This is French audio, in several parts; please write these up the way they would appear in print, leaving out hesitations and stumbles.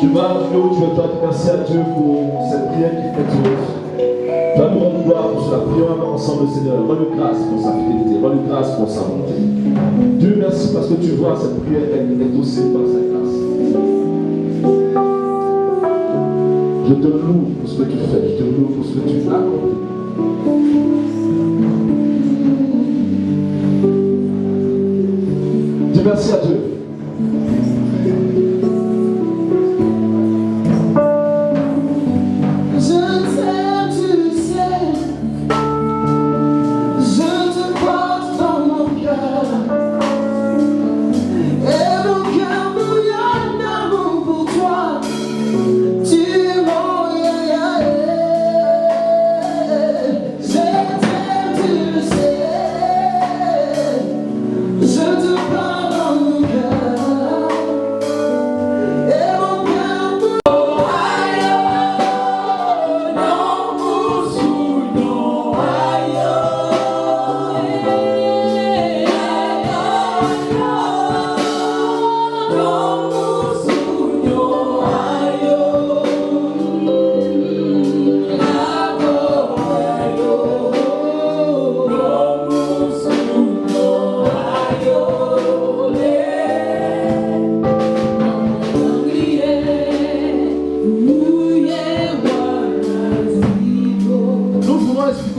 Tu vas où tu veux toi, merci à Dieu pour cette prière qui t'exauce. Tu vas nous rendre gloire pour cela. Prions ensemble, Seigneur. Rends-lui grâce pour sa fidélité. Rends-lui grâce pour sa bonté. Dieu merci parce que tu vois cette prière est exaucée par sa grâce. Je te loue pour ce que tu fais. Je te loue pour ce que tu as accompli. Dis merci à Dieu.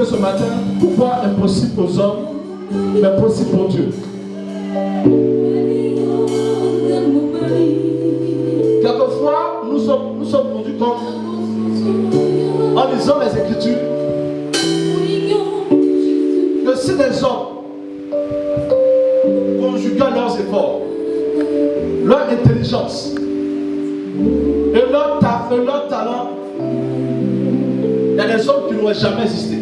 Ce matin, pourquoi impossible aux hommes, mais possible pour Dieu. Quelquefois, nous sommes rendus compte, en lisant les Écritures, que si les hommes conjuguaient leurs efforts, leur intelligence et leur talent, il y a des hommes qui n'auraient jamais existé.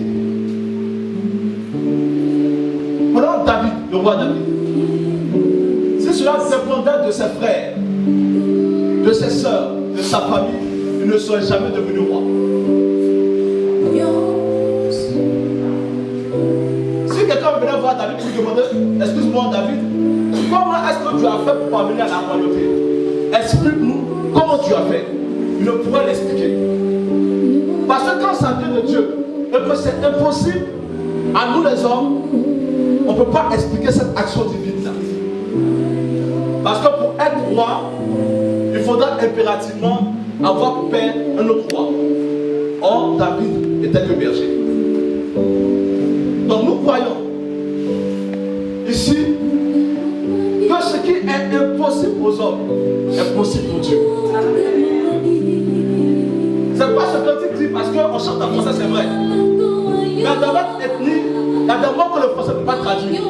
Prenons David, le roi David. Si cela dépendait de ses frères, de ses soeurs, de sa famille, il ne serait jamais devenu roi. Si quelqu'un venait voir David pour lui demander, excuse-moi David, comment est-ce que tu as fait pour parvenir à la royauté? Explique-nous comment tu as fait. Il ne pourrait l'expliquer. Parce que quand ça vient de Dieu, et que c'est impossible à nous les hommes, on ne peut pas expliquer cette action divine-là. Parce que pour être roi, il faudra impérativement avoir pour père un autre roi. Or, David était que berger. Donc nous croyons ici que ce qui est impossible aux hommes est possible pour Dieu. C'est pas ce que tu dis parce qu'on chante en français, c'est vrai. Mais dans notre ethnie, il y a des mots que le français ne peut pas traduire.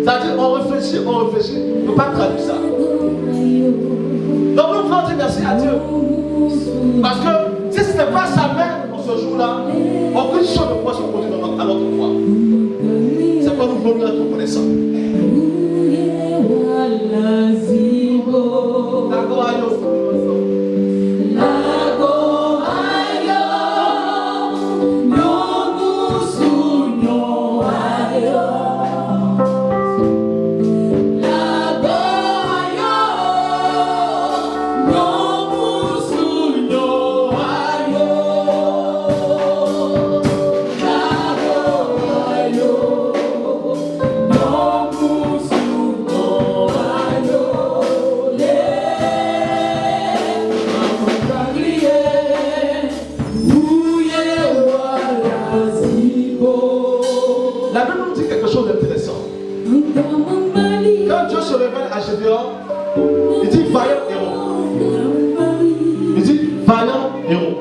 C'est-à-dire, on réfléchit, on ne peut pas traduire ça. Donc nous voulons dire merci à Dieu. Parce que si ce n'était pas sa main en ce jour-là, aucune chose ne pourrait se produire à notre voix. C'est quoi nous voulons être reconnaissants. D'accord, aïe. Quand Dieu se révèle à Gédéon, il dit vaillant héros. Il dit vaillant héros.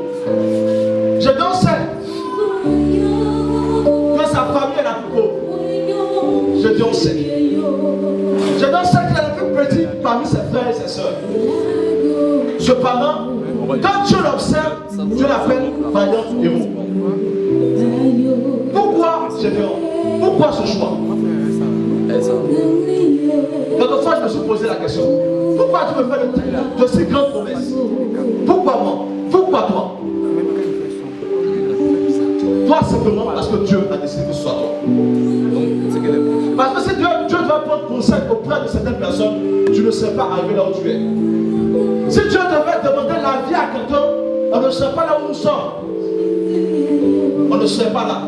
Gédéon sait que sa famille est la plus pauvre. Gédéon sait. Gédéon sait qu'il est le plus petit parmi ses frères et ses soeurs. Cependant, quand Dieu l'observe, Dieu l'appelle vaillant héros. Pourquoi Gédéon? Pourquoi ce choix? Quelquefois, je me suis posé la question. Pourquoi tu me fais de si grandes promesses? Pourquoi moi? Pourquoi toi? Toi, simplement parce que Dieu a décidé que ce soit toi. Parce que si Dieu doit prendre ton conseil auprès de certaines personnes, tu ne serais pas arrivé là où tu es. Si Dieu devait demander la vie à quelqu'un, on ne serait pas là où nous sommes. On ne serait pas là.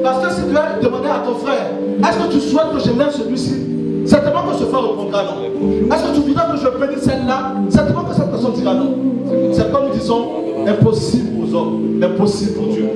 Parce que si tu devais demander à ton frère, est-ce que tu souhaites que je lève celui-ci? Certainement que ce frère répondra non. Est-ce que tu voudrais que je bénisse celle-là? Certainement que cette personne dira non. C'est comme nous disons, impossible aux hommes, impossible pour Dieu.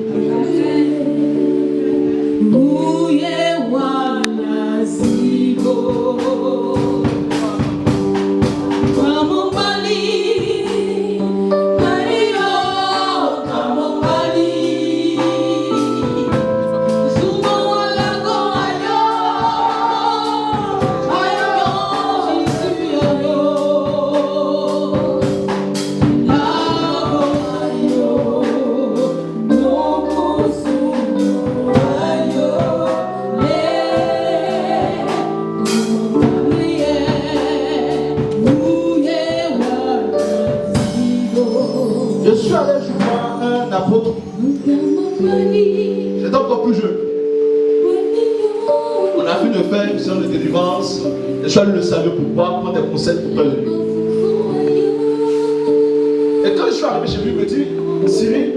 J'étais encore plus jeune. On a fait de faire une séance de délivrance. Et je suis allé le saluer pour pouvoir prendre des conseils pour toi. Et quand je suis arrivé chez lui, il me dit, Cyril,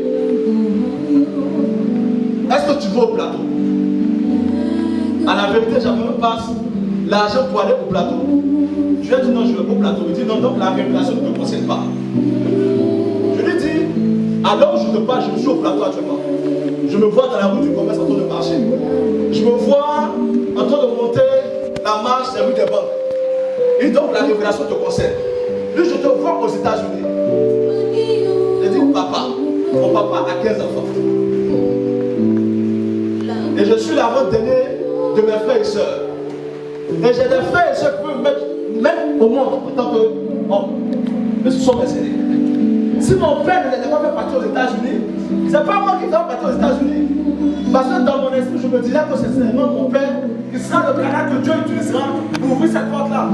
est-ce que tu vas au plateau? À la vérité, j'avais même pas l'argent pour aller au plateau. Je lui ai dit non, je vais pas au plateau. Il me dit non, donc la révélation ne me concerne pas. Je lui ai dit, alors je te parle, je suis au plateau actuellement. Je me vois dans la rue du commerce en train de marcher. Je me vois en train de monter la marche des rues des banques. Et donc la révélation te concerne. Lui, je te vois aux États-Unis. J'ai dit, papa, mon papa a 15 enfants. Et je suis l'avant-dernier de mes frères et sœurs. Et j'ai des frères et sœurs qui peuvent me mettre même au monde en tant que homme. Mais ce sont mes aînés. Si mon père ne l'avait pas fait partir aux États-Unis, c'est pas moi qui vais partir aux États-Unis. Parce que dans mon esprit, je me disais que c'est seulement mon père qui sera le canal que Dieu utilisera pour ouvrir cette porte-là.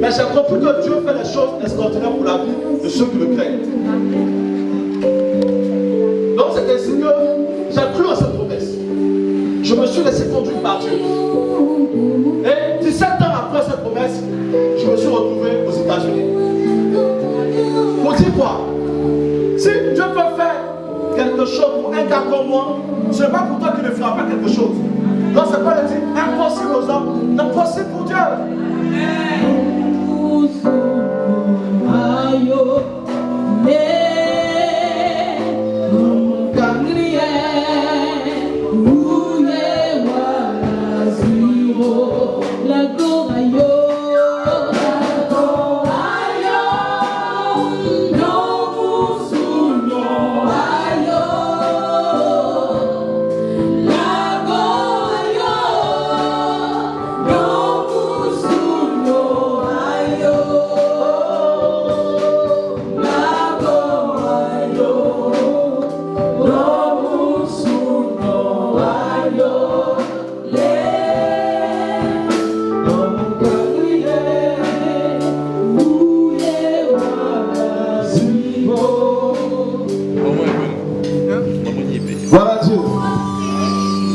Mais j'ai compris que Dieu fait des choses extraordinaires pour la vie de ceux qui le craignent. Donc c'est ainsi que j'ai cru à cette promesse. Je me suis laissé conduire par Dieu. Et 17 ans après cette promesse, je me suis retrouvé aux États-Unis. Pour dire quoi? Si Dieu peut faire quelque chose pour un gars comme moi, ce n'est pas pour toi qu'il ne fera pas quelque chose. Donc c'est pas le dire impossible aux hommes, impossible pour Dieu.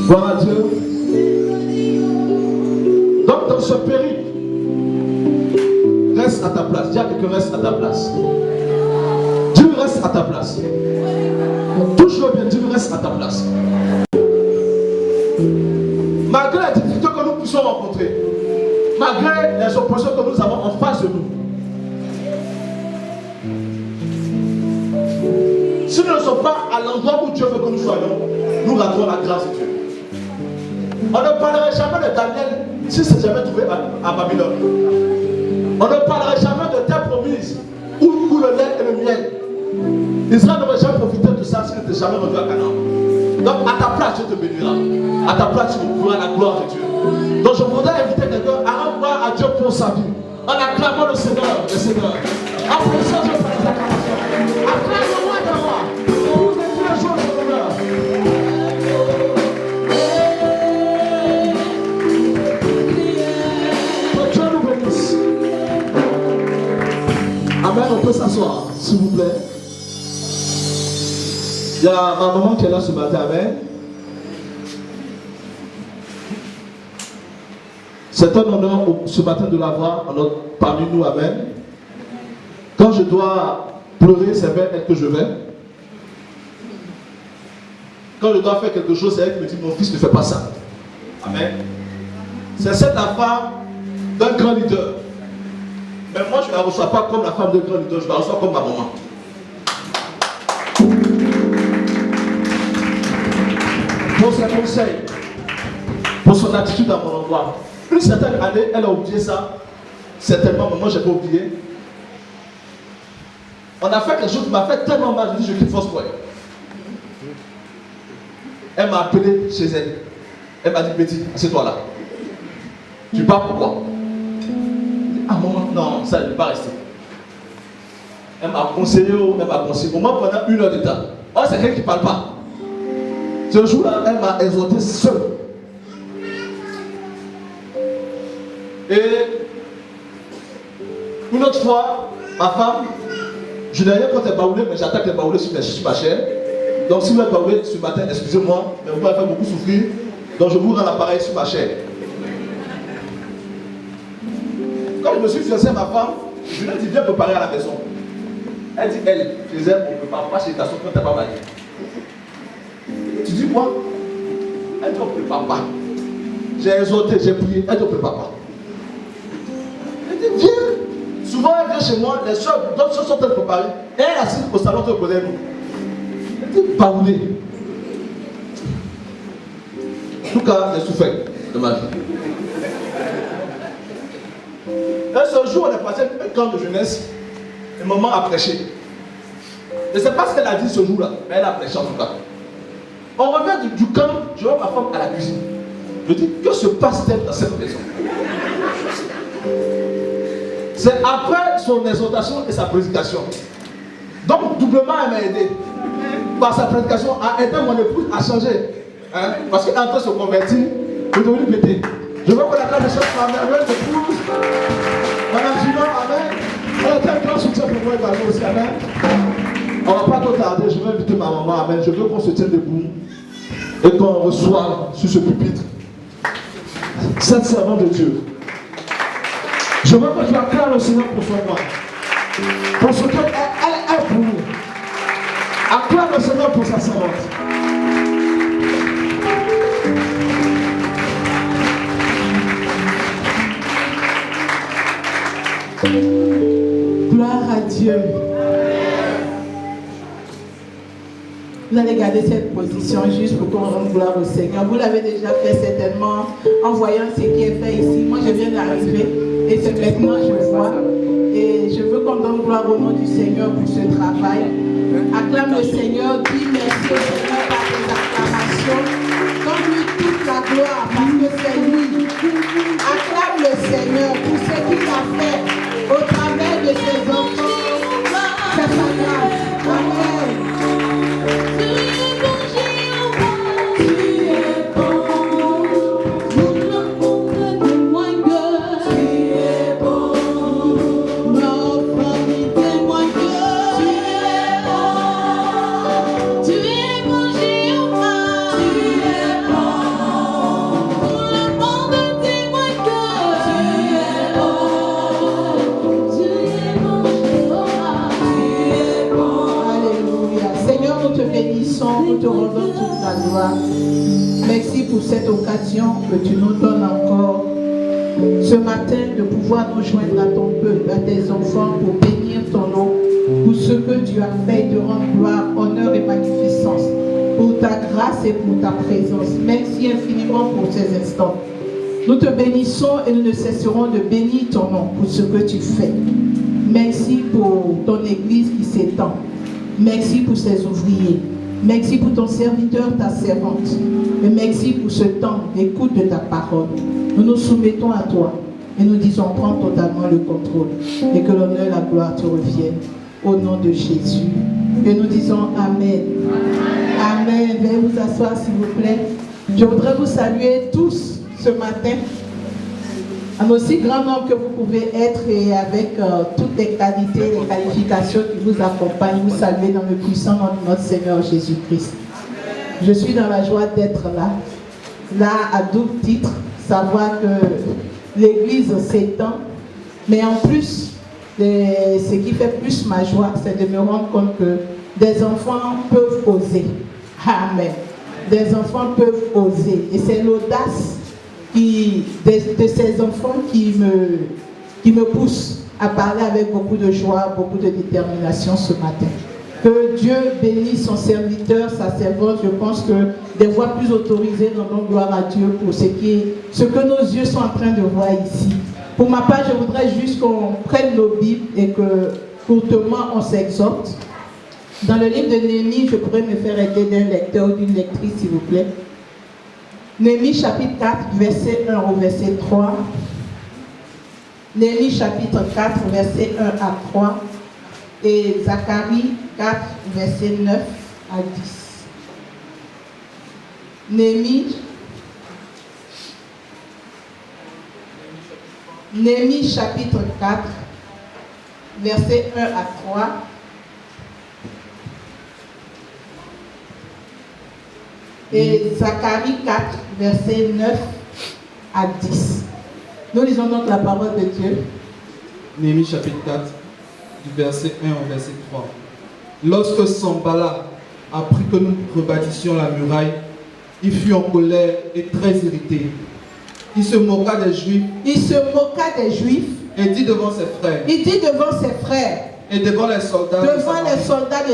Gloire à Dieu. Donc dans ce périple, reste à ta place. Dis à quelqu'un, reste à ta place. Dieu reste à ta place. Touche-le bien, Dieu reste à ta place. Malgré les difficultés que nous puissions rencontrer, malgré les oppositions que nous avons en face de nous, si nous ne sommes pas à l'endroit où Dieu veut que nous soyons, nous ratons la grâce de Dieu. On ne parlerait jamais de Daniel si c'est jamais trouvé à Babylone. On ne parlerait jamais de terre promise où coule le lait et le miel. Israël n'aurait jamais profité de ça s'il n'était jamais rendu à Canaan. Donc à ta place, Dieu te bénira. À ta place, tu trouveras la gloire de Dieu. Donc je voudrais inviter quelqu'un à rendre gloire à Dieu pour sa vie. En acclamant le Seigneur, le Seigneur. Applaudissons Dieu pour les acclamations. Acclame-moi de moi. Pour tous les jours de l'honneur. Amen, on peut s'asseoir, s'il vous plaît. Il y a ma maman qui est là ce matin, amen. C'est un honneur ce matin de l'avoir parmi nous, amen. Quand je dois pleurer, c'est vers elle que je vais. Quand je dois faire quelque chose, c'est elle qui me dit, mon fils ne fait pas ça. Amen. C'est cette femme d'un grand leader. Mais moi, je ne la reçois pas comme la femme d'un grand leader, je la reçois comme ma maman. Pour ses conseils, pour son attitude à mon endroit. Une certaine année, elle a oublié ça. Certainement, mais moi, je n'ai pas oublié. On a fait quelque chose qui m'a fait tellement mal, je dis, je quitte Foursquare. Elle m'a appelé chez elle. Elle m'a dit, Betty, assieds-toi là. Tu pars pourquoi? Ah maman, non, ça ne peut pas rester. Elle m'a conseillé, elle m'a conseillé. Au moins pendant 1 heure de temps. Oh, c'est quelqu'un qui ne parle pas. Ce jour-là, elle m'a exhorté seule. Et une autre fois, ma femme, je n'ai rien contre les baoulés, mais j'attaque les baoulés sur ma chair. Donc si vous êtes baoulé ce matin, excusez-moi, mais vous m'avez fait beaucoup souffrir. Donc je vous rends l'appareil sur ma chair. Quand je me suis fiancé à ma femme, je lui ai dit, viens préparer à la maison. Elle dit, elle, chez elle, on ne prépare pas chez ta soeur quand tu n'es pas marié. Tu dis quoi? Elle dit, on ne prépare pas. J'ai exhorté, j'ai prié, elle dit, on ne prépare pas. Elle dit, viens. Souvent, elle vient chez moi, les soeurs, d'autres soeurs sont en train de préparer. Et elle est assise au salon de côté de nous. Elle dit, baoulé. En tout cas, j'ai souffert de ma vie. Et ce jour, on est passé un camp de jeunesse. Et maman a prêché. Je ne sais pas ce qu'elle a dit ce jour-là, mais elle a prêché en tout cas. On revient du camp, je vois ma femme à la cuisine. Je dis, que se passe-t-il dans cette maison? C'est après son exhortation et sa prédication. Donc, doublement, elle m'a aidé. Par sa prédication, a aidé mon épouse à changer. Hein? Parce qu'elle est en train de se convertir, je devais lui péter. Je veux qu'on acclame les choses pour ma merveilleuse épouse. Madame Gino, amen. Elle était un grand soutien pour moi également aussi, amen. On ne va pas trop tarder, je vais inviter ma maman, amen. Je veux qu'on se tienne debout et qu'on reçoive sur ce pupitre cette servante de Dieu. Je veux que tu acclames le Seigneur pour son roi. Pour ce qu'elle est pour nous. Acclame le Seigneur pour sa servante. Gloire à Dieu. Vous allez garder cette position juste pour qu'on rende gloire au Seigneur. Vous l'avez déjà fait certainement en voyant ce qui est fait ici. Moi, je viens d'arriver et c'est maintenant que je vois. Et je veux qu'on donne gloire au nom du Seigneur pour ce travail. Acclame le Seigneur, dis merci au Seigneur par tes acclamations. Donne-lui toute la gloire parce que c'est lui. Acclame le Seigneur pour ce qu'il a fait au travers de ses enfants. C'est sa grâce. Amen. Nous te rendons toute la gloire. Merci pour cette occasion que tu nous donnes encore ce matin de pouvoir nous joindre à ton peuple, à tes enfants pour bénir ton nom, pour ce que tu as fait, de rendre gloire, honneur et magnificence, pour ta grâce et pour ta présence. Merci infiniment pour ces instants. Nous te bénissons et nous ne cesserons de bénir ton nom pour ce que tu fais. Merci pour ton église qui s'étend. Merci pour ses ouvriers. Merci pour ton serviteur, ta servante. Et merci pour ce temps d'écoute de ta parole. Nous nous soumettons à toi et nous disons, prends totalement le contrôle et que l'honneur et la gloire te reviennent. Au nom de Jésus. Et nous disons Amen. Amen. Veuillez vous asseoir s'il vous plaît. Je voudrais vous saluer tous ce matin. Un aussi grand nombre que vous pouvez être et avec toutes les qualités, les qualifications qui vous accompagnent, vous saluer dans le puissant nom de notre Seigneur Jésus-Christ. Je suis dans la joie d'être là à double titre, savoir que l'Église s'étend, mais en plus, ce qui fait plus ma joie, c'est de me rendre compte que des enfants peuvent oser. Amen. Des enfants peuvent oser. Et c'est l'audace de ces enfants qui me pousse à parler avec beaucoup de joie, beaucoup de détermination ce matin. Que Dieu bénisse son serviteur, sa servante. Je pense que des voix plus autorisées rendons gloire à Dieu pour ce que nos yeux sont en train de voir ici. Pour ma part, je voudrais juste qu'on prenne nos Bibles et que courtement on s'exhorte. Dans le livre de Néhémie, je pourrais me faire aider d'un lecteur ou d'une lectrice, s'il vous plaît. Néhémie chapitre 4, verset 1 au verset 3. Néhémie chapitre 4, verset 1 à 3. Et Zacharie 4, verset 9 à 10. Néhémie chapitre 4, verset 1 à 3. Et Zacharie 4, verset 9 à 10. Nous lisons donc la parole de Dieu. Néhémie chapitre 4, du verset 1 au verset 3. Lorsque Sanballat apprit que nous rebâtissions la muraille, il fut en colère et très irrité. Il se moqua des Juifs. Et dit devant ses frères. Et devant les soldats. De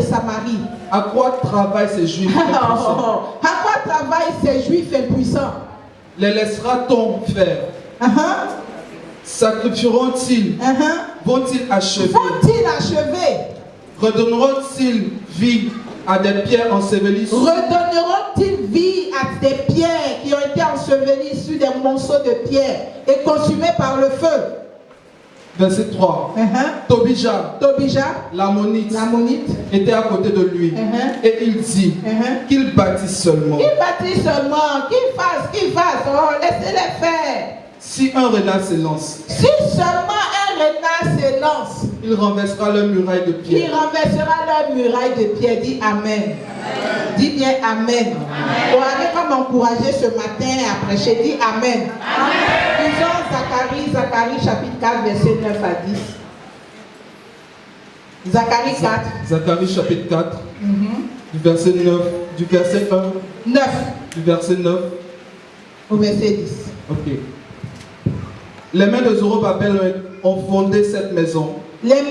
Samarie. À quoi travaillent ces Juifs impuissants? À quoi travaillent ces Juifs impuissants? Les laissera-t-on faire? Sacrifieront-ils? Vont-ils achever? Redonneront-ils vie à des pierres ensevelies? Redonneront-ils vie à des pierres qui ont été ensevelies sur des monceaux de pierres et consumées par le feu? Verset 3. Tobija, l'ammonite, était à côté de lui. Et il dit qu'il bâtisse seulement. Qu'il fasse. Oh, laissez-les faire. Si un renard se lance. Si seulement un renard se lance. Il renversera leur muraille de pierre. Dis Amen. Dis bien Amen. Vous n'avez pas m'encourager ce matin à prêcher. Dis Amen. Lisons Zacharie chapitre 4, verset 9 à 10. Zacharie chapitre 4. Du verset 9. Du verset 1. 9. Du verset 9. Au verset 10. Ok. Les mains de Zorobabel ont fondé cette maison. Et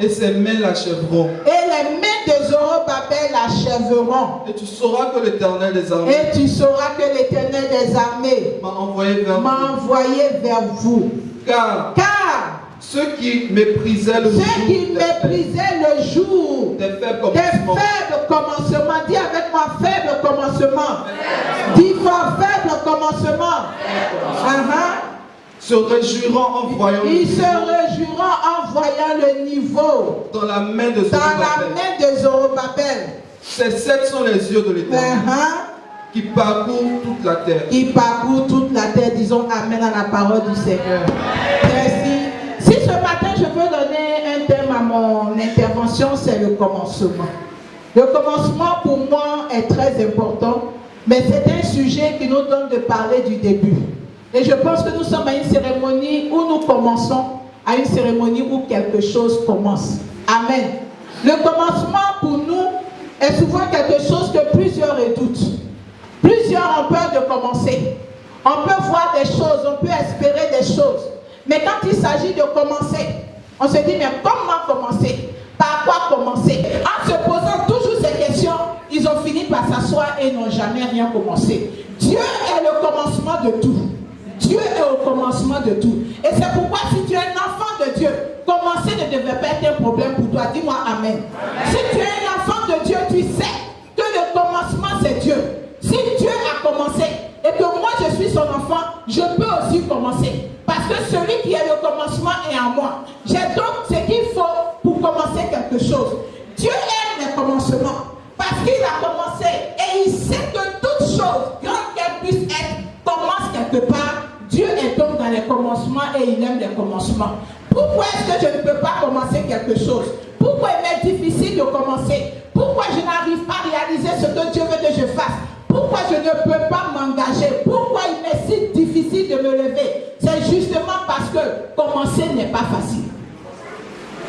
ses mains l'achèveront. Et tu sauras que l'Éternel des armées m'a envoyé vers vous. Car ceux qui méprisaient le jour des faibles commencements. Dis avec moi, faible commencement. Dis fort, faible commencement. Se réjouiront en voyant le niveau dans la main de Zorobabel. Ces sept sont les yeux de l'Éternel qui parcourent toute la terre. Disons Amen à la parole du Seigneur. Merci. Si ce matin je peux donner un thème à mon intervention, c'est le commencement. Le commencement pour moi est très important, mais c'est un sujet qui nous donne de parler du début. Et je pense que nous sommes à une cérémonie où nous commençons, à une cérémonie où quelque chose commence. Amen. Le commencement pour nous est souvent quelque chose que plusieurs redoutent. Plusieurs ont peur de commencer. On peut voir des choses, on peut espérer des choses. Mais quand il s'agit de commencer, on se dit, mais comment commencer? Par quoi commencer? En se posant toujours ces questions, ils ont fini par s'asseoir et n'ont jamais rien commencé. Dieu est le commencement de tout. Dieu est au commencement de tout. Et c'est pourquoi si tu es un enfant de Dieu, commencer ne devrait pas être un problème pour toi. Dis-moi Amen. Si tu es un enfant de Dieu, tu sais que le commencement c'est Dieu. Si Dieu a commencé et que moi je suis son enfant, je peux aussi commencer. Parce que celui qui est le commencement est en moi. J'ai donc ce qu'il faut pour commencer quelque chose. Dieu aime les commencements parce qu'il a commencé et il sait que toute chose, grande qu'elle puisse être, commence quelque part. Dieu est donc dans les commencements et il aime les commencements. Pourquoi est-ce que je ne peux pas commencer quelque chose? Pourquoi il m'est difficile de commencer? Pourquoi je n'arrive pas à réaliser ce que Dieu veut que je fasse? Pourquoi je ne peux pas m'engager? Pourquoi il m'est commencer n'est pas facile.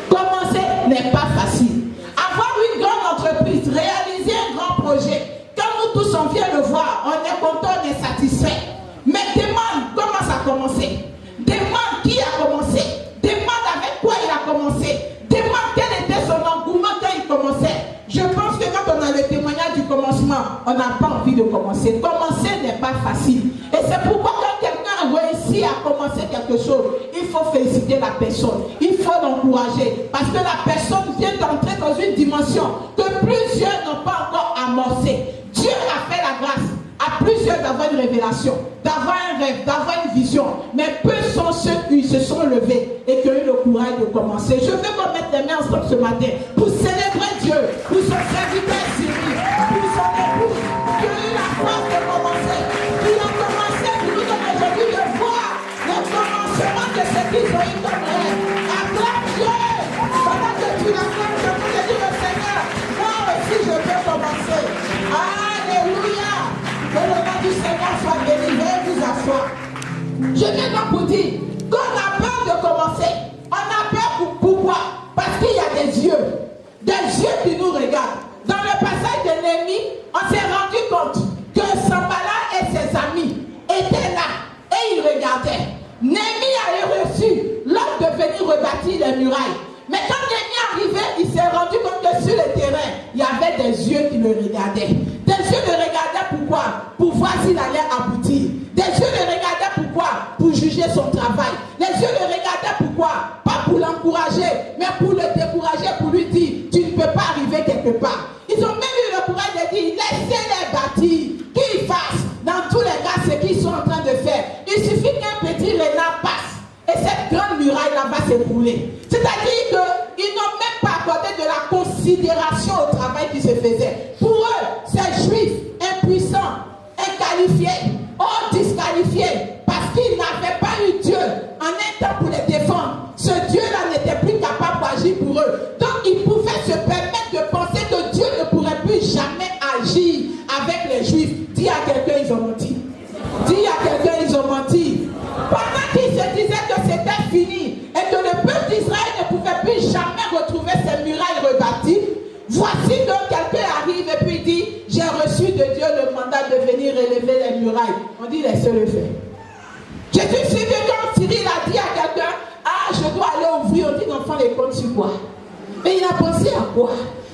Commencer n'est pas facile. Avoir une grande entreprise, réaliser un grand projet, quand nous tous on vient le voir, on est content, on est satisfait. Mais demande comment ça a commencé. Demande qui a commencé. Demande avec quoi il a commencé. Demande quel était son engouement quand il commençait. Je pense que quand on a le témoignage du commencement, on n'a pas envie de commencer. Commencer n'est pas facile. Et c'est pourquoi quand quelqu'un réussit à commencer quelque chose, il faut féliciter la personne. Il faut l'encourager. Parce que la personne vient d'entrer dans une dimension que plusieurs n'ont pas encore amorcée. Dieu a fait la grâce à plusieurs d'avoir une révélation, d'avoir un rêve, d'avoir une vision. Mais peu sont ceux qui se sont levés et qui ont eu le courage de commencer. Je veux qu'on mette les mains ensemble ce matin pour célébrer Dieu, pour son serviteur Cyril, pour son épouse, qui a eu la force de commencer, qui ont commencé pour nous donner aujourd'hui de voir le commencement de ce qu'ils ont eu comme rêve. Acclame Dieu! Pendant que tu l'acclames, je peux te dire au Seigneur, moi aussi je peux commencer. Alléluia! Que le nom du Seigneur soit béni. Veuillez vous asseoir. Je viens donc vous dire qu'on a peur de commencer. On a peur pourquoi? Parce qu'il y a des yeux qui nous regardent. Dans le passage de Néhémie, on s'est rendu compte que Sanballat et ses amis étaient là et ils regardaient. Néhémie avait reçu l'ordre de venir rebâtir les murailles. Mais quand Néhémie arrivait, il s'est rendu compte que sur le terrain, il y avait des yeux qui le regardaient. Des yeux le regardaient pourquoi? Pour voir s'il allait aboutir. Des yeux le regardaient pourquoi? Pour juger son travail. Les yeux le regardaient pourquoi? Pas pour l'encourager, mais pour le décourager, pour lui dire, tu ne peux pas arriver quelque part. Ils ont même eu le courage de dire, laissez-les bâtir, qu'ils fassent dans tous les cas ce qu'ils sont en train de faire. Il suffit qu'un petit renard passe et cette grande muraille-là va s'ébrouler. C'est-à-dire qu'ils n'ont même pas accordé de la considération au travail qui se faisait. Pour eux, ces juifs impuissants, inqualifiés, disqualifiés, parce qu'ils n'avaient pas eu Dieu en un temps pour les défendre. Ce Dieu-là n'était plus capable d'agir pour eux. Donc ils pouvaient se permettre de penser que Dieu ne pourrait plus jamais agir avec les juifs. Dis à quelqu'un, ils ont menti. Dis à quelqu'un, ils ont menti. Pendant qu'ils se disaient que c'était fini et que le peuple d'Israël ne pouvait plus jamais retrouver ses murailles rebâties, voici donc quelqu'un arrive et puis dit, j'ai reçu de Dieu le mandat de venir élever les murailles. On dit, laissez-le faire. Jésus suivi quand Cyril a dit à quelqu'un, ah, je dois aller ouvrir, on dit, l'enfant les compte sur quoi? Mais il a pensé à quoi?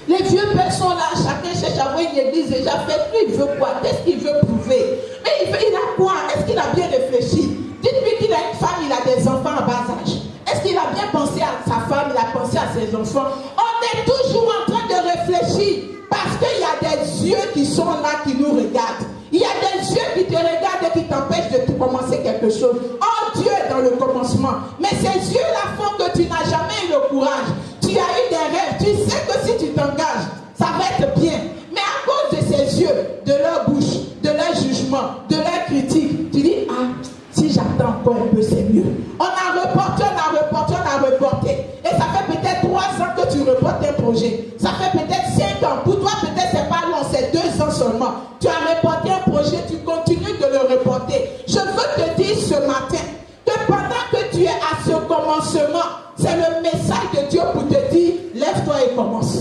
Les vieux pères sont là, chacun cherche à avoir une église déjà faite. Lui, il veut quoi? Qu'est-ce qu'il veut prouver? Mais il a quoi? Est-ce qu'il a bien réfléchi? Dites-lui qu'il a une femme, il a des enfants à bas âge. Est-ce qu'il a bien pensé à sa femme, il a pensé à ses enfants? On est toujours en train de réfléchir parce qu'il y a des yeux qui sont là, qui nous regardent. Il y a des yeux qui te regardent et qui t'empêchent de commencer quelque chose. Oh, Dieu est dans le commencement. Mais ces yeux-là font que tu n'as jamais eu le courage. Tu as eu des rêves. Tu sais que si tu t'engages, ça va être bien. Mais à cause de ces yeux, de leur bouche, de leur jugement, de leur critique, tu dis, ah, si j'attends encore un peu, c'est mieux. On a reporté. Et ça fait peut-être 3 ans que tu reportes un projet. Ça fait peut-être 5 ans. Pour toi, peut-être c'est pas long, c'est 2 ans seulement. Tu as reporté un projet, tu continues de le reporter. Je veux te dire ce matin que pendant que tu es à ce commencement, c'est le message de Dieu pour te dire, lève-toi et commence.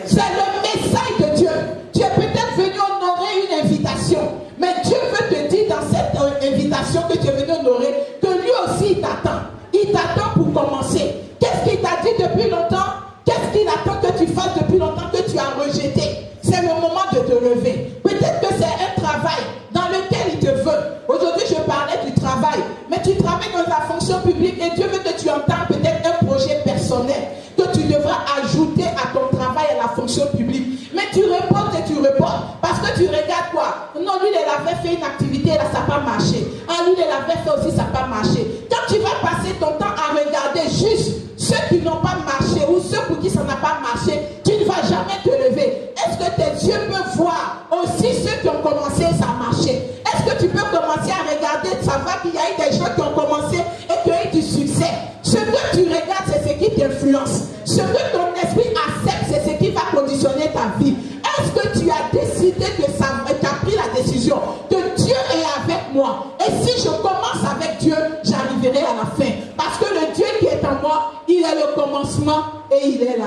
C'est le message de Dieu. Tu es peut-être venu honorer une invitation, mais Dieu veut te dire dans cette invitation que tu es venu honorer, que lui aussi il t'attend. Il t'attend pour commencer. Qu'est-ce qu'il t'a dit depuis longtemps? Qu'est-ce qu'il attend que tu fasses depuis longtemps que tu as rejeté? C'est le moment de te lever. Peut-être que c'est un travail dans lequel il te veut. Aujourd'hui, je parlais du travail. Mais tu travailles dans la fonction publique et Dieu veut que tu entends peut-être un projet personnel que tu devras ajouter à ton travail à la fonction publique. Mais tu reportes et tu reportes. Parce que tu regardes quoi? Non, lui, il avait fait une activité, là, ça n'a pas marché. Ah, lui, il avait fait aussi, ça n'a pas marché. Quand tu vas passer ton temps à regarder juste ceux qui n'ont pas marché ou ceux pour qui ça n'a pas marché, tu ne vas jamais te lever. Est-ce que tes yeux peuvent voir aussi ceux qui ont commencé et ça a marché? Est-ce que tu peux commencer à regarder, savoir qu'il y a eu des gens qui ont commencé et qui ont eu du succès? Ce que tu regardes, c'est ce qui t'influence. Ce que ton esprit accepte, c'est ce qui va conditionner ta vie. Est-ce que tu as décidé que ça, tu as pris la décision que Dieu est avec moi? Et si je commence avec Dieu, j'arriverai commencement et il est là.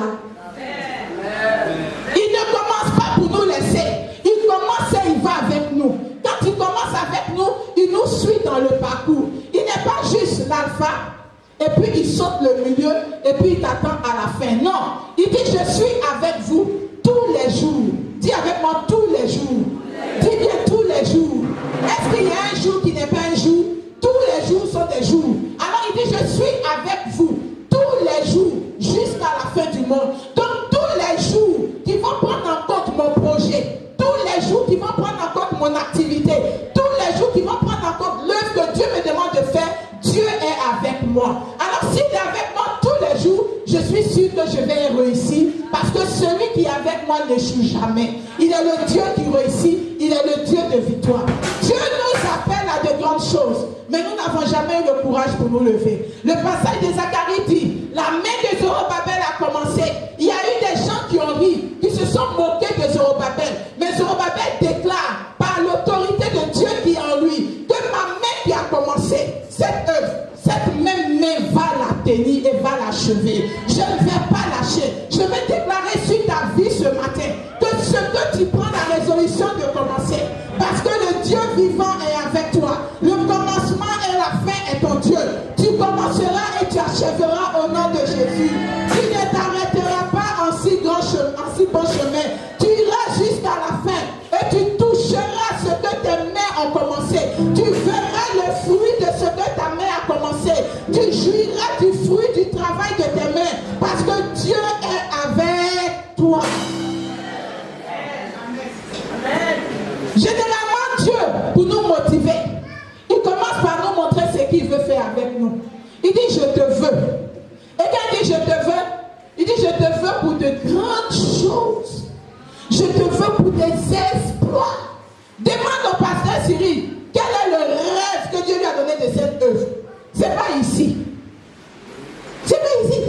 Il ne commence pas pour nous laisser. Il commence et il va avec nous. Quand il commence avec nous, il nous suit dans le parcours. Il n'est pas juste l'alpha, et puis il saute le milieu, et puis il t'attend à la fin. Non, il dit je suis avec vous tous les jours. Dis avec moi tous les jours. Dis bien tous les jours. Est-ce qu'il y a un jour qui n'est pas un jour? Tous les jours sont des jours. Alors il dit je suis avec vous tous les jours jusqu'à la fin du monde. Donc tous les jours qui vont prendre en compte mon projet, tous les jours qui vont prendre en compte mon activité, tous les jours qui vont prendre en compte l'œuvre que Dieu me demande de faire, Dieu est avec moi. Alors s'il est avec moi tous les jours, je suis sûr que je vais réussir parce que celui qui est avec moi n'échoue jamais. Il est le Dieu qui réussit, il est le Dieu de victoire. Dieu nous appelle à de grandes choses, mais nous n'avons jamais eu le courage pour nous lever. Le passage de Zacharie dit, la main de Zorobabel a commencé. Il y a eu des gens qui ont ri, qui se sont moqués de Zorobabel. Mais Zorobabel déclare, par l'autorité de Dieu qui est en lui, que ma main qui a commencé cette œuvre, cette même main va la tenir et va l'achever. Je ne vais pas lâcher. Je vais déclarer sur ta vie ce matin que ce que tu prends la résolution de commencer, parce que le Dieu vivant est avec toi. Le commencement et la fin est ton Dieu. Tu commenceras et tu achèveras au nom de Jésus. Tu ne t'arrêteras pas en si bon chemin. Tu iras jusqu'à la fin et tu toucheras ce que tes mains ont commencé. Tu verras le fruit de ce que ta main a commencé. Tu jouiras du fruit du travail de tes mains parce que Dieu est avec toi. Généralement, Dieu, pour nous motiver, il commence par nous montrer ce qu'il veut faire avec nous. Il dit, je te veux. Et quand il dit, je te veux, il dit, je te veux pour de grandes choses. Je te veux pour des exploits. Demande au pasteur Cyril, quel est le rêve que Dieu lui a donné de cette œuvre? C'est pas ici. C'est pas ici.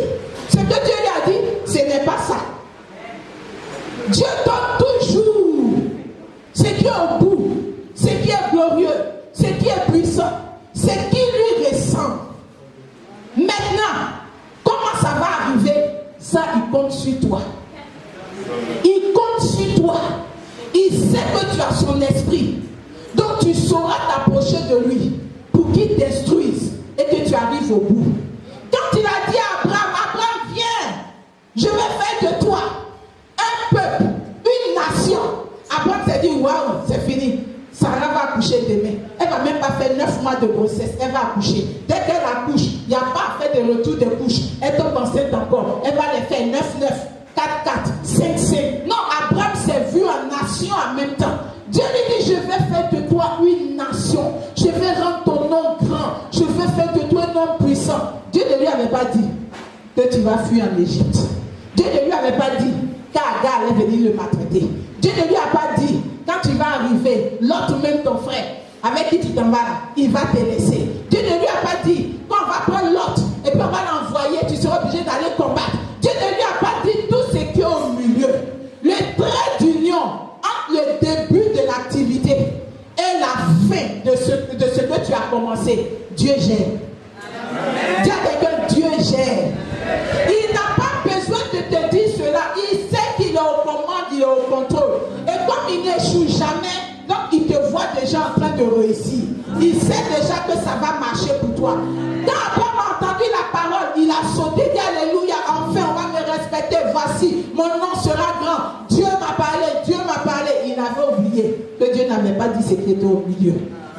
Ce que Dieu lui a dit, ce n'est pas ça. Dieu donne toujours ce qui est au bout, ce qui est glorieux, ce qui est puissant, ce qui lui ressemble. Maintenant, comment ça va arriver? Ça, il compte sur toi. Il compte sur toi. Il sait que tu as son esprit. Donc tu sauras t'approcher de lui pour qu'il détruise et que tu arrives au bout. Quand il a dit à Abraham, Abraham, viens, je vais faire de toi un peuple, une nation. Abraham s'est dit, waouh, c'est fini. Sarah va accoucher demain. Elle ne va même pas faire 9 mois de grossesse. Elle va accoucher. Dès qu'elle accouche, il n'y a pas à faire de retour de couche. Elle tombe enceinte encore. Elle va les faire 9-9, 4-4, 5-5. Non, Abraham s'est vu en nation en même temps. Dieu lui dit, je vais faire de toi une nation. Je vais rendre ton nom grand. Je vais faire de toi un homme puissant. Dieu ne lui avait pas dit que tu vas fuir en Égypte. Dieu ne lui avait pas dit qu'Agar allait venir le maltraiter. Dieu ne lui a pas dit, quand tu vas arriver, l'autre même ton frère, avec qui tu t'en vas là, il va te laisser. Dieu ne lui a pas dit, quand on va prendre l'autre, et puis on va l'envoyer, tu seras obligé d'aller combattre. Dieu ne lui a pas dit tout ce qui est au milieu. Le trait d'union entre le début de l'activité et la fin de ce que tu as commencé, Dieu gère. Dis à quelqu'un, Dieu gère. Il n'a pas besoin de te dire cela. Il sait qu'il est au commande, il est au contrôle. Et comme il n'échoue jamais, donc il te voit déjà en train de réussir. Il sait déjà que ça va marcher pour toi. Quand Abraham a entendu la parole, il a sauté, dit alléluia, enfin on va me respecter. Voici, mon nom sera grand. Dieu m'a parlé, Dieu m'a parlé. Il avait oublié que Dieu n'avait pas dit ce qui était au milieu.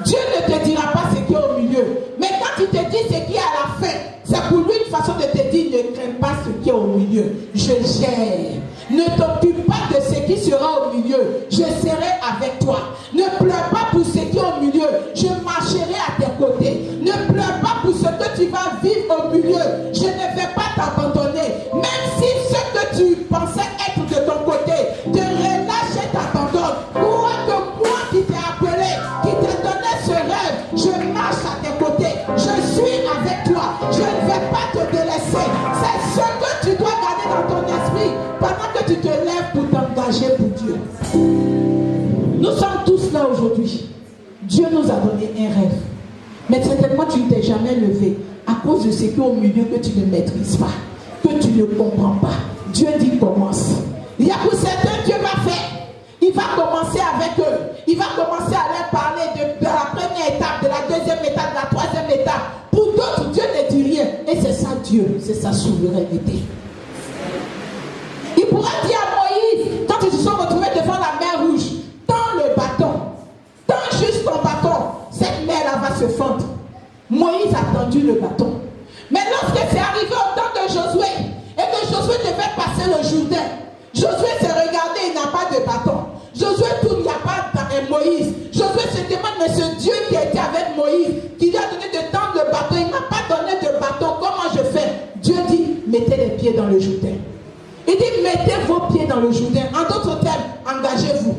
Dieu ne te dira pas ce qui est au milieu. Mais quand il te dit ce qui est à la fin, c'est pour lui une façon de te dire, ne crains pas ce qui est au milieu. Je gère. Ne t'occupe pas de ce qui sera au milieu. Je serai avec toi. Ne pleure pas pour ce qui est au milieu. Je marcherai à tes côtés. Ne pleure pas pour ce que tu vas vivre au milieu. Je ne vais pas t'abandonner. Même si ce que tu pensais être de ton côté te relâche et t'abandonne. Crois que moi qui t'ai appelé, qui t'ai donné ce rêve, je marche à tes côtés. Je suis avec toi. Je ne vais pas te délaisser. C'est ce que tu dois garder dans ton esprit pendant que tu te lèves pour t'engager pour Dieu. Nous sommes tous là aujourd'hui. Dieu nous a donné un rêve. Mais certainement tu ne t'es jamais levé à cause de ce qui est au milieu que tu ne maîtrises pas. que tu ne comprends pas. Dieu dit commence. Il y a pour certains, Dieu va faire. Il va commencer avec eux. Il va commencer à leur parler de la première étape, de la deuxième étape, de la troisième étape. Pour d'autres, Dieu ne dit rien. Et c'est ça Dieu, c'est sa souveraineté. Il pourra dire à Moïse, quand ils se sont retrouvés devant la mer rouge, tends le bâton. Tends juste ton bâton. Cette mer-là va se fendre. Moïse a tendu le bâton. Mais lorsque c'est arrivé au temps de Josué, et que Josué devait passer le Jourdain, Josué s'est regardé, il n'a pas de bâton. Josué tourne, il n'y a pas de Moïse. Josué se demande, mais ce Dieu qui était avec Moïse, qui lui a donné de tendre le bâton, il ne m'a pas donné de bâton, comment je fais? Dieu dit, mettez les pieds dans le Jourdain. Il dit, mettez vos pieds dans le Jourdain. En d'autres termes, engagez-vous.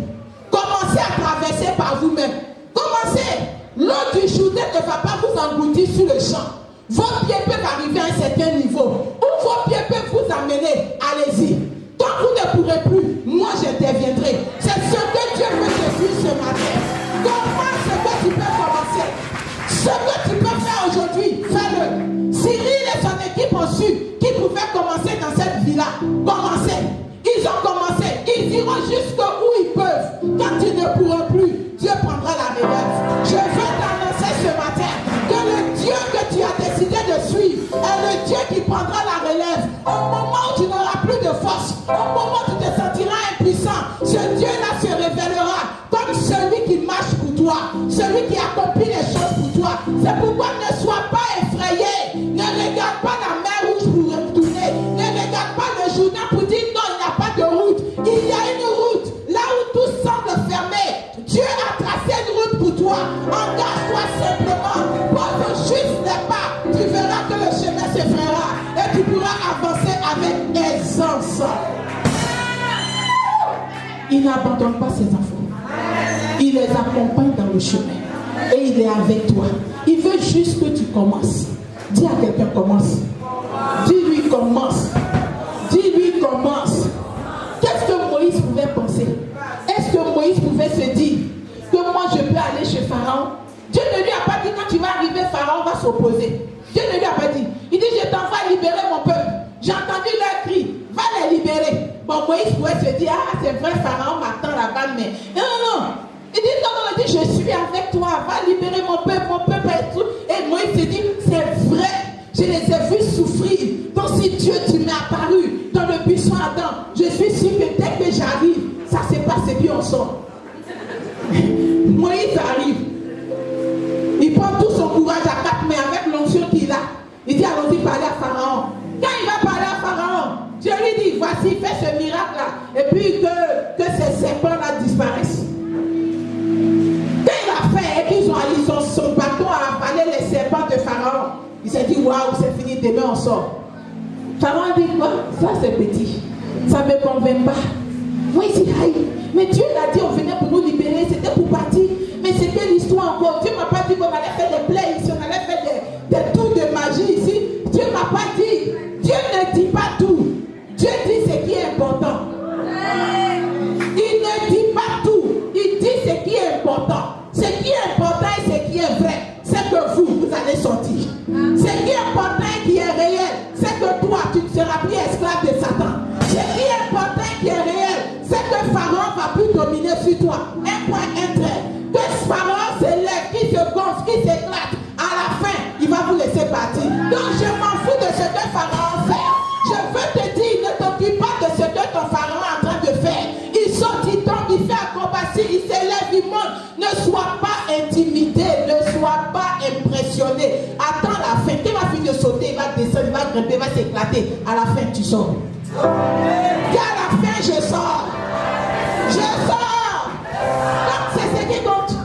Commencez à traverser par vous-même. Commencez. L'eau du Jourdain ne va pas vous engloutir sur le champ. Vos pieds peuvent arriver à un certain niveau. Ou vos pieds peuvent vous amener. Allez-y. Quand vous ne pourrez plus, moi j'interviendrai. C'est ce que Dieu veut te dire ce matin. Comment ce que tu peux commencer? Ce que tu peux faire aujourd'hui, fais-le. Cyril et son équipe ont su qu'ils pouvaient commencer dans cette vie-là. Commencez. Ils ont commencé. Ils iront jusqu'où ils peuvent. Quand ils ne pourront plus, Dieu prendra la relève. Je veux t'annoncer ce matin que le Dieu que tu as décidé de suivre est le Dieu qui prendra la relève. Au moment où tu n'auras plus de force, au moment où tu te sentiras impuissant, ce Dieu-là se révélera comme celui qui marche pour toi, celui qui accomplit les choses pour toi. C'est pourquoi ne sois pas effrayé. Ne regarde pas la mer rouge pour retourner. Ne regarde pas le Jourdain pour dire non, il n'y a pas de route. Il y a une route. Là où tout semble fermé, Dieu a tracé une route pour toi. Engage-toi simplement. Pose juste les pas. Tu verras que le chemin se fera. Et tu pourras avancer avec aisance. Il n'abandonne pas ses enfants. Il les accompagne dans le chemin. Et il est avec toi. Il veut juste que tu commences. Dis à quelqu'un commence. Dis-lui commence. Dis-lui commence. Qu'est-ce que Moïse pouvait penser? Est-ce que Moïse pouvait se dire que moi je peux aller chez Pharaon? Dieu ne lui a pas dit quand tu vas arriver, Pharaon va s'opposer. Dieu ne lui a pas dit. Il dit je t'envoie libérer mon peuple. J'ai entendu leur cri. Va les libérer. Bon, Moïse pouvait se dire ah c'est vrai, Pharaon m'attend là-bas, mais non. Il dit non, il dit je suis avec toi. Va libérer mon peuple et tout. Et Moïse se dit c'est vrai. Je les ai vus souffrir. Donc si Dieu tu m'es apparu dans le buisson Adam, je suis sûr que dès que j'arrive, ça se passe et puis on sort. Moïse arrive. Il prend tout son courage à 4 mains avec l'onction qu'il a. Il dit allons-y parler à Pharaon. Quand il va parler à Pharaon, Dieu lui dit voici, fais ce miracle-là. Et puis que ces serpents-là disparaissent. Quand il a fait et qu'ils ont allé son bâton à avaler les serpents de Pharaon, il s'est dit waouh, c'est fini, demain on sort. Pharaon dit quoi? Ça c'est petit. Ça ne me convainc pas. Moi il dit aïe, mais Dieu l'a dit on venait pour nous libérer, c'était pour partir. Mais c'était l'histoire encore. Dieu ne m'a pas dit qu'on allait faire des plaies ici, on allait faire des tours de magie ici. Dieu ne m'a pas dit. Dieu ne dit pas tout. Dieu dit ce qui est important. Il ne dit pas tout. Il dit ce qui est important. Ce qui est important et ce qui est vrai, c'est que vous allez sortir. Ce qui est important et qui est réel, c'est que toi, tu ne seras plus esclave de Satan. Ce qui est important et qui est réel, c'est que Pharaon va plus dominer sur toi. Un point, un trait. Que Pharaon s'élève, qui se gonfle, qui s'éclate. À la fin, il va vous laisser partir. Donc je m'en fous de ce que Pharaon fait. Je veux te dire, ne t'occupe pas de ce que ton Pharaon est en train de faire. Il saute, il tombe, il fait acrobatie, il s'élève, il monte. Ne sois pas intimidé, ne sois pas impressionné. Attends la fin. Quand il va finir de sauter, il va descendre, il va grimper, il va s'éclater. À la fin, tu sors. Et à la fin, je sors. Je sors. Donc c'est ce qui compte.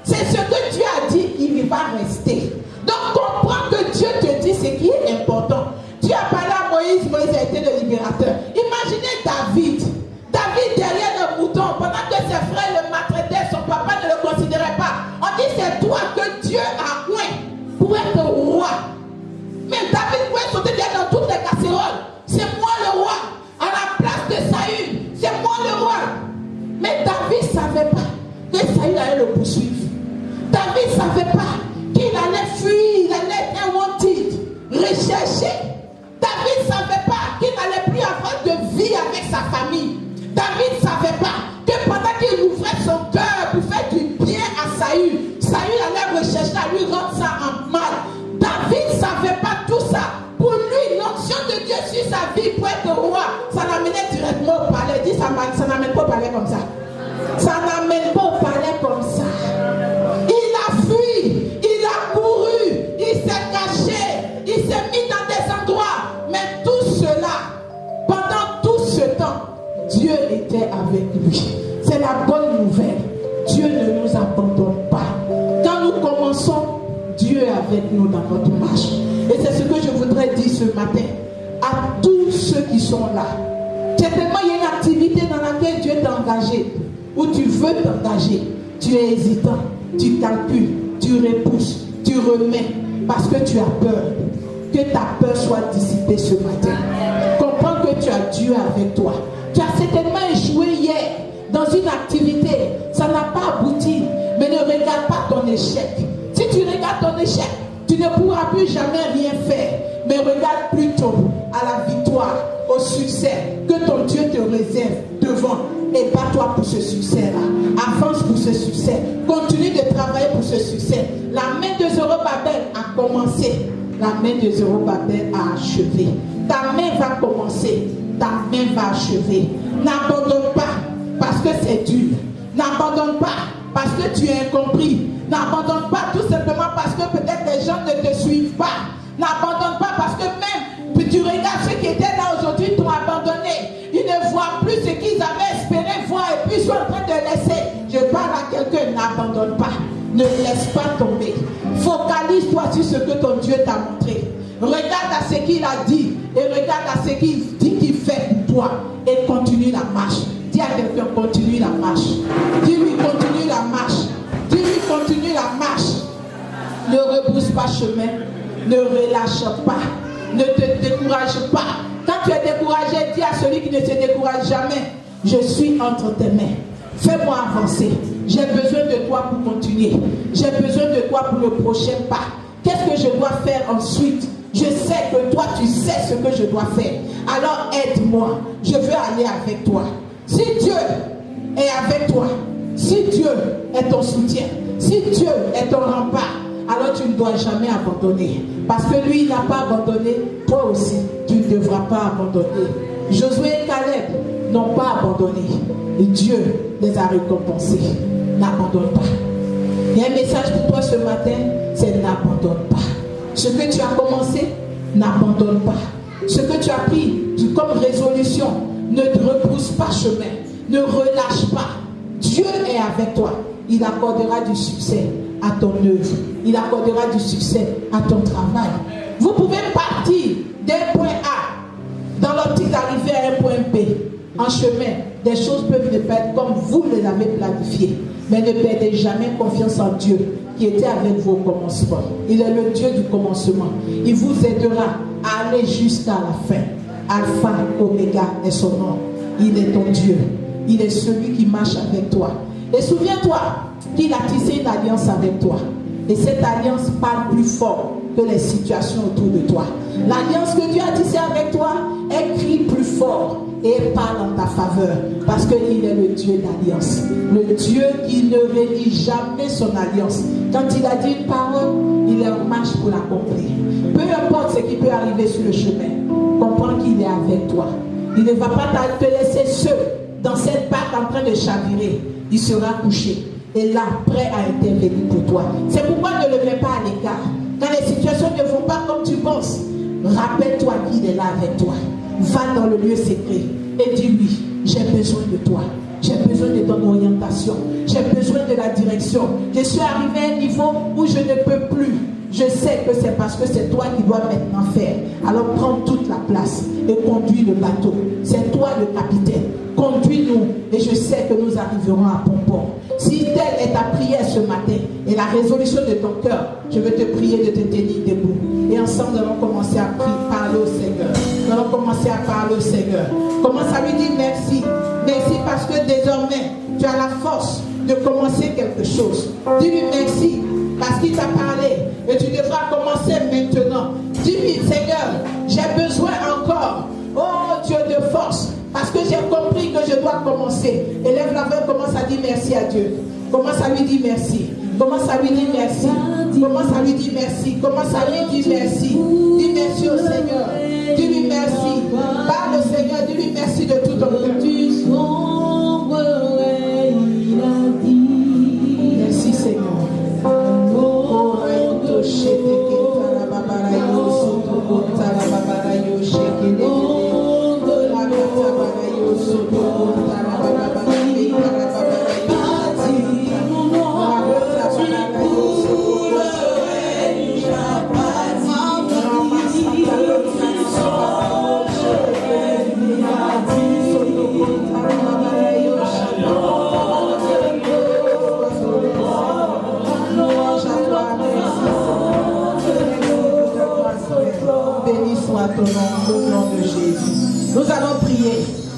C'est ce que Dieu a dit, il va rester. Donc comprends que Dieu te dit ce qui est important. Dieu a parlé à Moïse, Moïse a été le libérateur. Imaginez David. David derrière le mouton, pendant que ses frères le maltraitaient, son papa ne le considérait pas. On dit c'est toi que Dieu a oint pour être roi. Mais David pouvait sauter derrière dans toutes les casseroles. C'est moi le roi. À la place de Saül, c'est moi le roi. Mais David ne savait pas que Saül allait le poursuivre. David ne savait pas qu'il allait fuir, il allait être wanted, recherché. David ne savait pas sa famille. David ne savait pas que pendant qu'il ouvrait son cœur pour faire du bien à Saül, Saül allait rechercher à lui rendre ça en mal. David ne savait pas tout ça. Pour lui, l'onction de Dieu sur sa vie pour être roi, ça l'amenait directement au palais. Dis, ça n'amène pas au palais comme ça. Ça n'amène pas au palais comme ça. Il a fui, il a couru, il s'est caché, il s'est mis dans des endroits. Mais tout cela, pendant tout ce temps, Dieu était avec lui. C'est la bonne nouvelle. Dieu ne nous abandonne pas. Quand nous commençons, Dieu est avec nous dans notre marche. Et c'est ce que je voudrais dire ce matin à tous ceux qui sont là. Certainement, il y a une activité dans laquelle Dieu t'a engagé, où tu veux t'engager. Tu es hésitant, tu calcules, tu repousses, tu remets, parce que tu as peur. Que ta peur soit dissipée ce matin. Comprends que tu as Dieu avec toi. Tu as certainement échoué hier dans une activité. Ça n'a pas abouti. Mais ne regarde pas ton échec. Si tu regardes ton échec, tu ne pourras plus jamais rien faire. Mais regarde plutôt à la victoire, au succès que ton Dieu te réserve devant. Et bats-toi pour ce succès-là. Avance pour ce succès. Continue de travailler pour ce succès. La main de Zorobabel a commencé. La main de Zorobabel a achevé. Ta main va commencer. Ta main va achever. N'abandonne pas parce que c'est dur. N'abandonne pas parce que tu es incompris. N'abandonne pas tout simplement parce que peut-être les gens ne te suivent pas. N'abandonne pas parce que même tu regardes ceux qui étaient là aujourd'hui t'ont abandonné. Ils ne voient plus ce qu'ils avaient espéré voir et puis ils sont en train de laisser. Je parle à quelqu'un, n'abandonne pas. Ne laisse pas tomber. Focalise-toi sur ce que ton Dieu t'a montré. Regarde à ce qu'il a dit et regarde à ce qu'il dit qu'il fait pour toi et continue la marche. Dis à quelqu'un, continue la marche. Dis-lui, continue la marche. Dis-lui, continue la marche. Ne rebrousse pas chemin. Ne relâche pas. Ne te décourage pas. Quand tu es découragé, dis à celui qui ne se décourage jamais, je suis entre tes mains. Fais-moi avancer. J'ai besoin de toi pour continuer. J'ai besoin de toi pour le prochain pas. Qu'est-ce que je dois faire ensuite? Je sais que toi, tu sais ce que je dois faire. Alors aide-moi. Je veux aller avec toi. Si Dieu est avec toi, si Dieu est ton soutien, si Dieu est ton rempart, alors tu ne dois jamais abandonner. Parce que lui, il n'a pas abandonné. Toi aussi, tu ne devras pas abandonner. Josué et Caleb n'ont pas abandonné. Et Dieu les a récompensés. N'abandonne pas. Il y a un message pour toi ce matin, c'est n'abandonne pas. Ce que tu as commencé, n'abandonne pas. Ce que tu as pris comme résolution, ne te repousse pas chemin. Ne relâche pas. Dieu est avec toi. Il accordera du succès à ton œuvre. Il accordera du succès à ton travail. Vous pouvez partir d'un point A dans l'optique d'arriver à un point B. En chemin, des choses peuvent ne pas être comme vous les avez planifiées. Mais ne perdez jamais confiance en Dieu qui était avec vous au commencement. Il est le Dieu du commencement. Il vous aidera à aller jusqu'à la fin. Alpha, Oméga est son nom. Il est ton Dieu. Il est celui qui marche avec toi. Et souviens-toi qu'il a tissé une alliance avec toi. Et cette alliance parle plus fort que les situations autour de toi. L'alliance que Dieu a tissée avec toi, elle crie plus fort et elle parle en ta faveur. Parce qu'il est le Dieu d'alliance. Le Dieu qui ne rédige jamais son alliance. Quand il a dit une parole, il est en marche pour l'accomplir. Peu importe ce qui peut arriver sur le chemin, comprends qu'il est avec toi. Il ne va pas te laisser seul dans cette barque en train de chavirer. Il sera couché et là, prêt à intervenir pour toi. C'est pourquoi ne le mets pas à l'écart. Quand les situations ne vont pas comme tu penses, rappelle-toi qu'il est là avec toi. Va dans le lieu secret et dis-lui, j'ai besoin de toi. J'ai besoin de ton orientation. J'ai besoin de la direction. Je suis arrivé à un niveau où je ne peux plus. Je sais que c'est parce que c'est toi qui dois maintenant faire. Alors prends toute la place et conduis le bateau. C'est toi le capitaine. Conduis-nous et je sais que nous arriverons à bon port. Si telle est ta prière ce matin et la résolution de ton cœur, je veux te prier de te tenir debout. Et ensemble, nous allons commencer à prier, parler au Seigneur. Nous allons commencer à parler au Seigneur. Commence à lui dire merci. Merci parce que désormais, tu as la force de commencer quelque chose. Dis-lui merci parce qu'il t'a parlé et tu devras commencer maintenant. Dis-lui, Seigneur, j'ai besoin encore, oh Dieu de force, Parce que j'ai compris que je dois commencer. Élève la main, commence à dire merci à Dieu. Commence à lui dire merci. Commence à lui dire merci. Commence à lui dire merci. Commence à lui dire merci. Dis merci au Seigneur. Dis-lui merci. Parle au Seigneur. Dis-lui merci de tout ton cœur. Merci Seigneur. Béni soit ton nom, au nom de Jésus. Nous allons prier.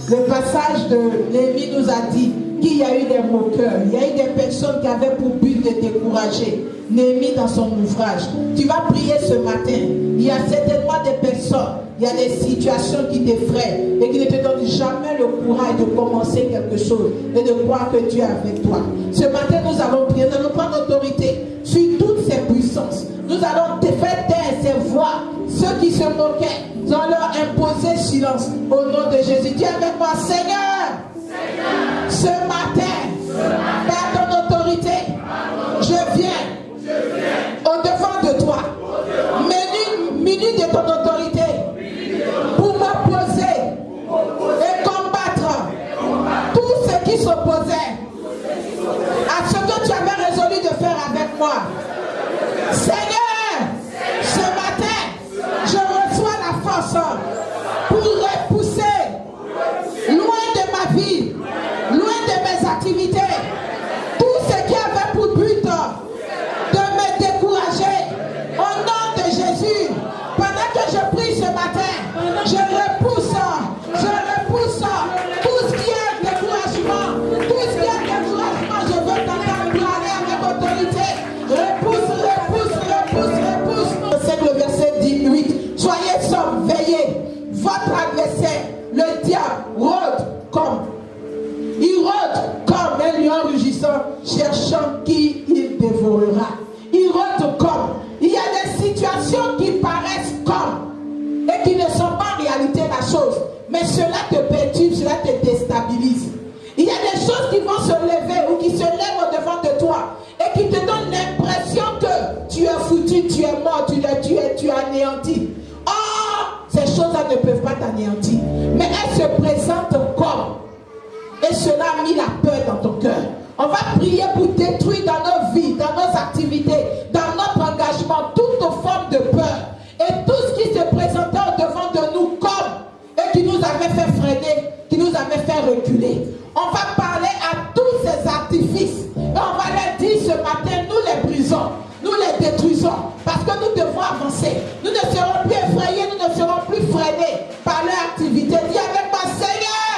Le passage de Lévi nous a dit qu'il y a eu des moqueurs, il y a eu des personnes qui avaient pour but de décourager Néhémie dans son ouvrage. Tu vas prier ce matin. Il y a certainement des personnes, il y a des situations qui t'effraient et qui ne te donnent jamais le courage de commencer quelque chose et de croire que Dieu est avec toi. Ce matin, nous allons prier, nous allons prendre autorité sur toutes ces puissances. Nous allons te faire taire ces voix. Ceux qui se moquaient, nous allons leur imposer silence au nom de Jésus. Dis avec moi, Seigneur, ce matin, par ton autorité, je viens au-devant de toi, muni de ton autorité, pour m'opposer et combattre tout ce qui s'opposait à ce que tu avais résolu de faire avec moi. Seigneur, ce matin, je reçois la force pour repousser loin de ma vie, loin de mes activités, tout ce qui avait pour but de me décourager. Au nom de Jésus, pendant que je prie ce matin, je repousse tout ce qui est découragement, tout ce qui est découragement. Je veux t'entendre parler avec autorité. Repousse. C'est le verset 18. Soyez sobres, veillez. Votre adversaire, le diable, rôde comme un lion rugissant, cherchant qui il dévorera. Il rôde comme. Il y a des situations qui paraissent comme et qui ne sont pas en réalité la chose. Mais cela te perturbe, cela te déstabilise. Il y a des choses qui vont se lever ou qui se lèvent au-devant de toi et qui te donnent l'impression que tu es foutu, tu es mort, tu es anéanti. Or, ces choses-là ne peuvent pas t'anéantir. Mais elles se présentent comme. Et cela a mis la peur dans ton cœur. On va prier pour détruire dans nos vies, dans nos activités, dans notre engagement, toute forme de peur. Et tout ce qui se présentait au-devant de nous comme et qui nous avait fait freiner, qui nous avait fait reculer. On va parler à tous ces artifices et on va leur dire ce matin, nous les brisons, nous les détruisons parce que nous devons avancer. Nous ne serons plus effrayés, nous ne serons plus freinés par leur activité. Dis avec moi, Seigneur,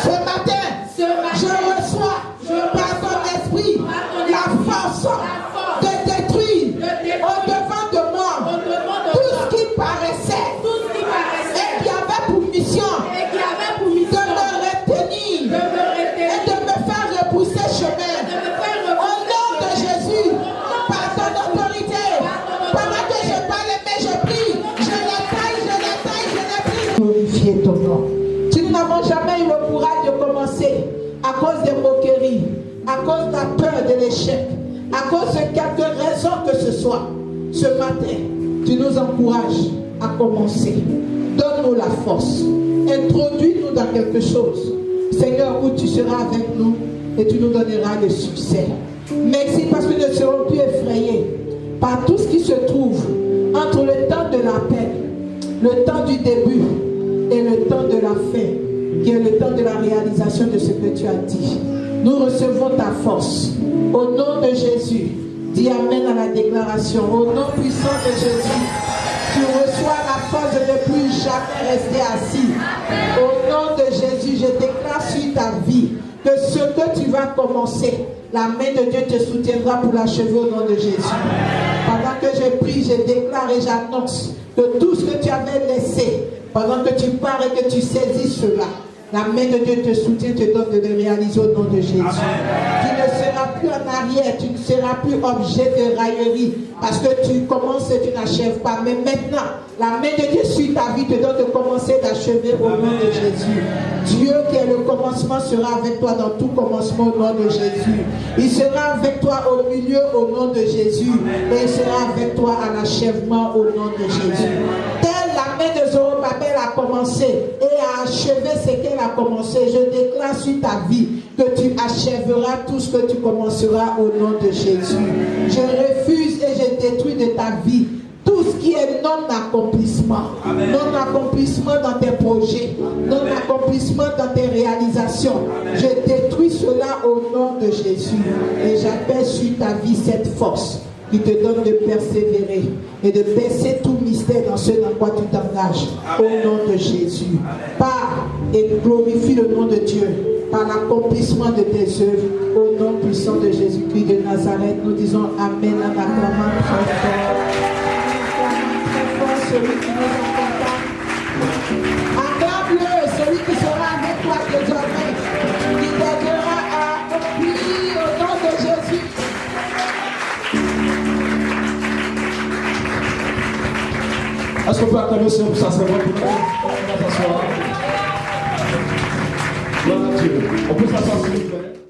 ce matin, je reçois par ton esprit la force de détruire au-devant de moi tout ce qui paraissait et qui avait pour mission de me retenir et de me faire repousser chemin. Au nom de Jésus, par ton autorité, pendant que je parle, mais je prie, je les taille. Glorifier ton nom. Si nous n'avons jamais eu le courage de commencer à cause des moqueries, à cause de la peur de l'échec, à cause de quelque raison que ce soit, ce matin, tu nous encourages à commencer. Donne-nous la force. Introduis-nous dans quelque chose. Seigneur, où tu seras avec nous et tu nous donneras le succès. Merci parce que nous ne serons plus effrayés par tout ce qui se trouve entre le temps de l'appel, le temps du début et le temps de la fin, qui est le temps de la réalisation de ce que tu as dit. Nous recevons ta force. Au nom de Jésus, dis Amen à la déclaration. Au nom puissant de Jésus, tu reçois la force de ne plus jamais rester assis. Au nom de Jésus, je déclare sur ta vie que ce que tu vas commencer, la main de Dieu te soutiendra pour l'achever au nom de Jésus. Pendant que je prie, je déclare et j'annonce que tout ce que tu avais laissé pendant que tu pars et que tu saisis cela, la main de Dieu te soutient, te donne de le réaliser au nom de Jésus. Tu ne seras plus en arrière, tu ne seras plus objet de raillerie parce que tu commences et tu n'achèves pas. Mais maintenant, la main de Dieu sur ta vie te donne de commencer, d'achever au nom de Jésus. Dieu qui est le commencement sera avec toi dans tout commencement au nom de Jésus. Il sera avec toi au milieu au nom de Jésus. Et il sera avec toi à l'achèvement au nom de Jésus. Telle la main de Zorobabel a commencé et a achevé ce qu'elle a commencé. Je déclare sur ta vie que tu achèveras tout ce que tu commenceras au nom de Jésus. Je refuse et je détruis de ta vie tout ce qui est non-accomplissement. Non-accomplissement dans tes projets, non-accomplissement dans tes réalisations. Je détruis cela au nom de Jésus. Et j'appelle sur ta vie cette force qui te donne de persévérer et de baisser tout mystère dans ce dans quoi tu t'engages. Au nom de Jésus. Pars et glorifie le nom de Dieu par l'accomplissement de tes œuvres. Au nom puissant de Jésus-Christ de Nazareth, nous disons Amen en acclamant très fort. Celui qui nous accompagne. Acclame-le, celui qui sera avec toi désormais, qui t'aidera à accomplir au nom de Jésus. Est-ce qu'on peut acclamer le Seigneur pour sa servante pour nous? On va s'asseoir. Gloire à Dieu. On peut s'asseoir s'il vous plaît.